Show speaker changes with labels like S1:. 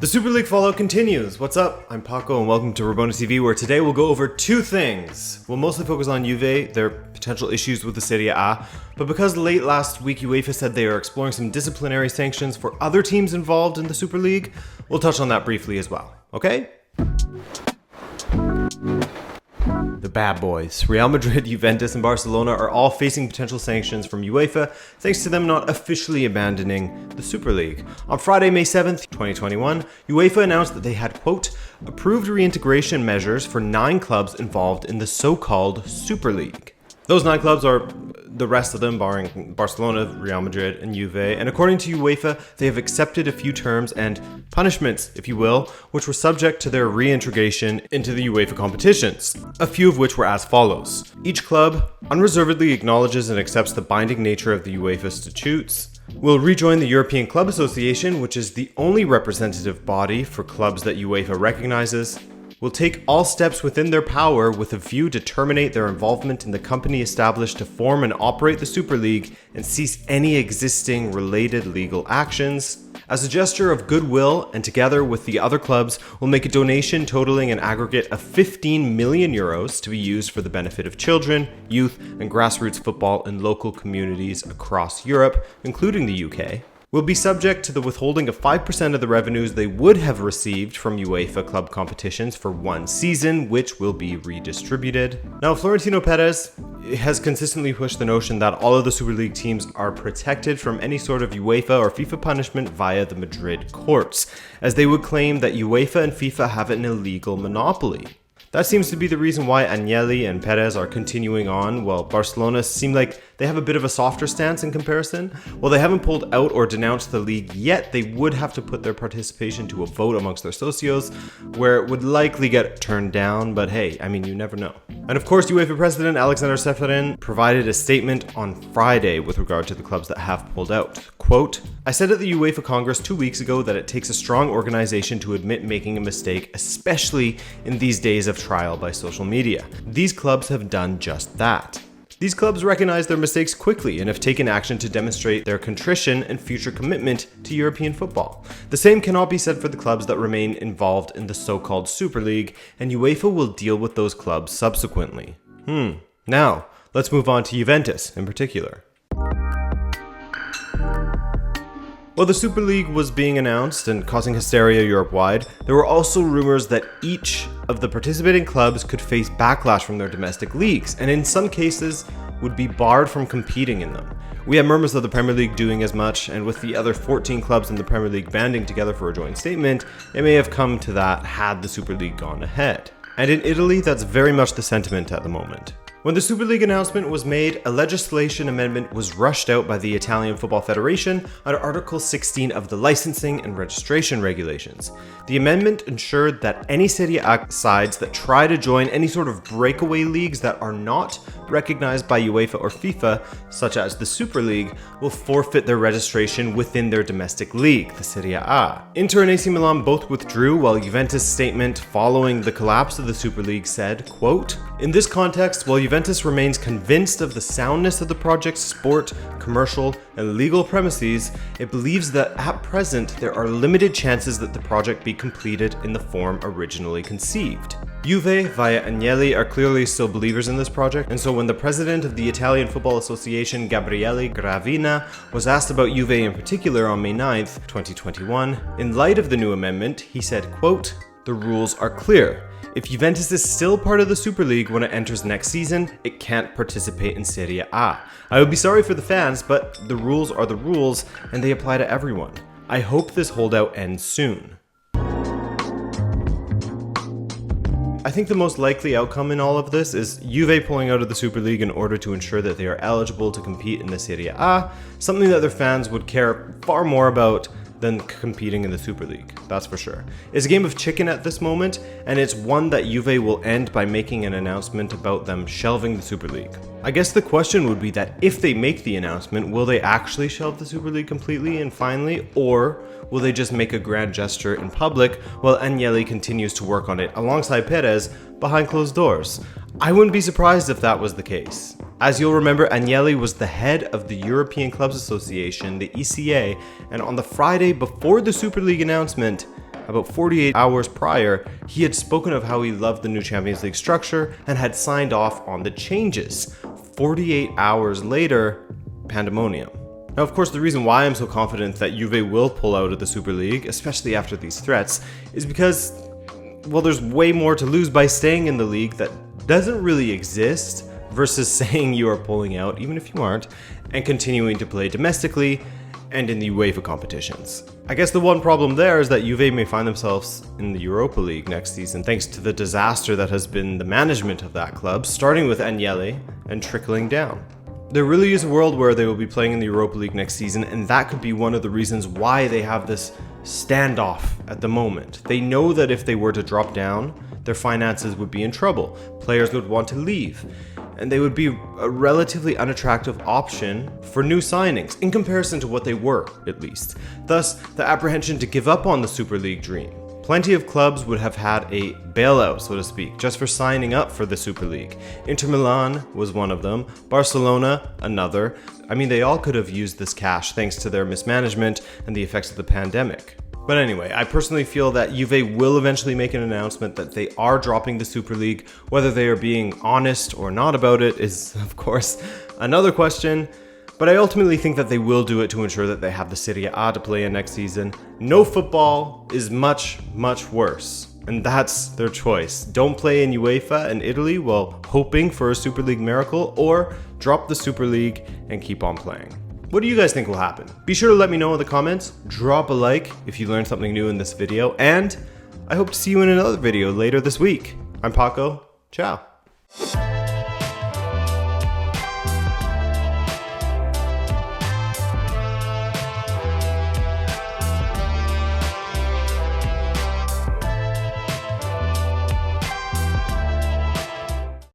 S1: The Super League fallout continues. What's up? I'm Paco and welcome to Rabona TV, where today we'll go over two things. We'll mostly focus on Juve, their potential issues with the Serie A, but because late last week Uefa said they are exploring some disciplinary sanctions for other teams involved in the Super League, we'll touch on that briefly as well, okay? The bad boys, Real Madrid, Juventus, and Barcelona are all facing potential sanctions from Uefa thanks to them not officially abandoning the Super League. On Friday, May 7th, 2021, Uefa announced that they had, quote, approved reintegration measures for 9 clubs involved in the so-called Super League. Those 9 clubs are the rest of them, barring Barcelona, Real Madrid, and Juve. And according to UEFA, they have accepted a few terms and punishments, if you will, which were subject to their reintegration into the UEFA competitions. A few of which were as follows. Each club unreservedly acknowledges and accepts the binding nature of the UEFA statutes, will rejoin the European Club Association, which is the only representative body for clubs that UEFA recognizes, will take all steps within their power with a view to terminate their involvement in the company established to form and operate the Super League and cease any existing related legal actions. As a gesture of goodwill and together with the other clubs, will make a donation totaling an aggregate of 15 million euros to be used for the benefit of children, youth, and grassroots football in local communities across Europe, including the UK. Will be subject to the withholding of 5% of the revenues they would have received from UEFA club competitions for one season, which will be redistributed. Now, Florentino Perez has consistently pushed the notion that all of the Super League teams are protected from any sort of UEFA or FIFA punishment via the Madrid courts, as they would claim that UEFA and FIFA have an illegal monopoly. That seems to be the reason why Agnelli and Perez are continuing on, while Barcelona seem like they have a bit of a softer stance in comparison. While they haven't pulled out or denounced the league yet, they would have to put their participation to a vote amongst their socios, where it would likely get turned down, but hey, I mean, you never know. And of course, UEFA President Alexander Seferin provided a statement on Friday with regard to the clubs that have pulled out. Quote, I said at the UEFA Congress 2 weeks ago that it takes a strong organization to admit making a mistake, especially in these days of trial by social media. These clubs have done just that. These clubs recognize their mistakes quickly and have taken action to demonstrate their contrition and future commitment to European football. The same cannot be said for the clubs that remain involved in the so-called Super League, and UEFA will deal with those clubs subsequently. Now, let's move on to Juventus in particular. While the Super League was being announced and causing hysteria Europe-wide, there were also rumors that each of the participating clubs could face backlash from their domestic leagues, and in some cases would be barred from competing in them. We have murmurs of the Premier League doing as much, and with the other 14 clubs in the Premier League banding together for a joint statement, it may have come to that had the Super League gone ahead. And in Italy, that's very much the sentiment at the moment. When the Super League announcement was made, a legislation amendment was rushed out by the Italian Football Federation under Article 16 of the Licensing and Registration Regulations. The amendment ensured that any Serie A sides that try to join any sort of breakaway leagues that are not recognized by UEFA or FIFA, such as the Super League, will forfeit their registration within their domestic league, the Serie A. Inter and AC Milan both withdrew, while Juventus' statement following the collapse of the Super League said, quote, in this context, while Juventus remains convinced of the soundness of the project's sport, commercial, and legal premises, it believes that at present there are limited chances that the project be completed in the form originally conceived. Juve, via Agnelli, are clearly still believers in this project, and so when the president of the Italian Football Association, Gabriele Gravina, was asked about Juve in particular on May 9th, 2021, in light of the new amendment, he said, quote, the rules are clear. If Juventus is still part of the Super League when it enters next season, it can't participate in Serie A. I would be sorry for the fans, but the rules are the rules, and they apply to everyone. I hope this holdout ends soon. I think the most likely outcome in all of this is Juve pulling out of the Super League in order to ensure that they are eligible to compete in the Serie A, something that their fans would care far more about than competing in the Super League, that's for sure. It's a game of chicken at this moment, and it's one that Juve will end by making an announcement about them shelving the Super League. I guess the question would be that if they make the announcement, will they actually shelve the Super League completely and finally, or will they just make a grand gesture in public while Agnelli continues to work on it alongside Perez behind closed doors? I wouldn't be surprised if that was the case. As you'll remember, Agnelli was the head of the European Clubs Association, the ECA, and on the Friday before the Super League announcement, about 48 hours prior, he had spoken of how he loved the new Champions League structure and had signed off on the changes. 48 hours later, pandemonium. Now, of course, the reason why I'm so confident that Juve will pull out of the Super League, especially after these threats, is because, well, there's way more to lose by staying in the league that doesn't really exist versus saying you are pulling out, even if you aren't, and continuing to play domestically and in the Uefa competitions. I guess the one problem there is that Juve may find themselves in the Europa League next season thanks to the disaster that has been the management of that club, starting with Agnelli and trickling down. There really is a world where they will be playing in the Europa League next season, and that could be one of the reasons why they have this standoff at the moment. They know that if they were to drop down, their finances would be in trouble. Players would want to leave, and they would be a relatively unattractive option for new signings, in comparison to what they were, at least. Thus, the apprehension to give up on the Super League dream. Plenty of clubs would have had a bailout, so to speak, just for signing up for the Super League. Inter Milan was one of them, Barcelona another. I mean, they all could have used this cash thanks to their mismanagement and the effects of the pandemic. But anyway, I personally feel that Juve will eventually make an announcement that they are dropping the Super League. Whether they are being honest or not about it is, of course, another question. But I ultimately think that they will do it to ensure that they have the Serie A to play in next season. No football is much, much worse. And that's their choice. Don't play in Uefa and Italy while hoping for a Super League miracle, or drop the Super League and keep on playing. What do you guys think will happen? Be sure to let me know in the comments. Drop a like if you learned something new in this video. And I hope to see you in another video later this week. I'm Paco. Ciao.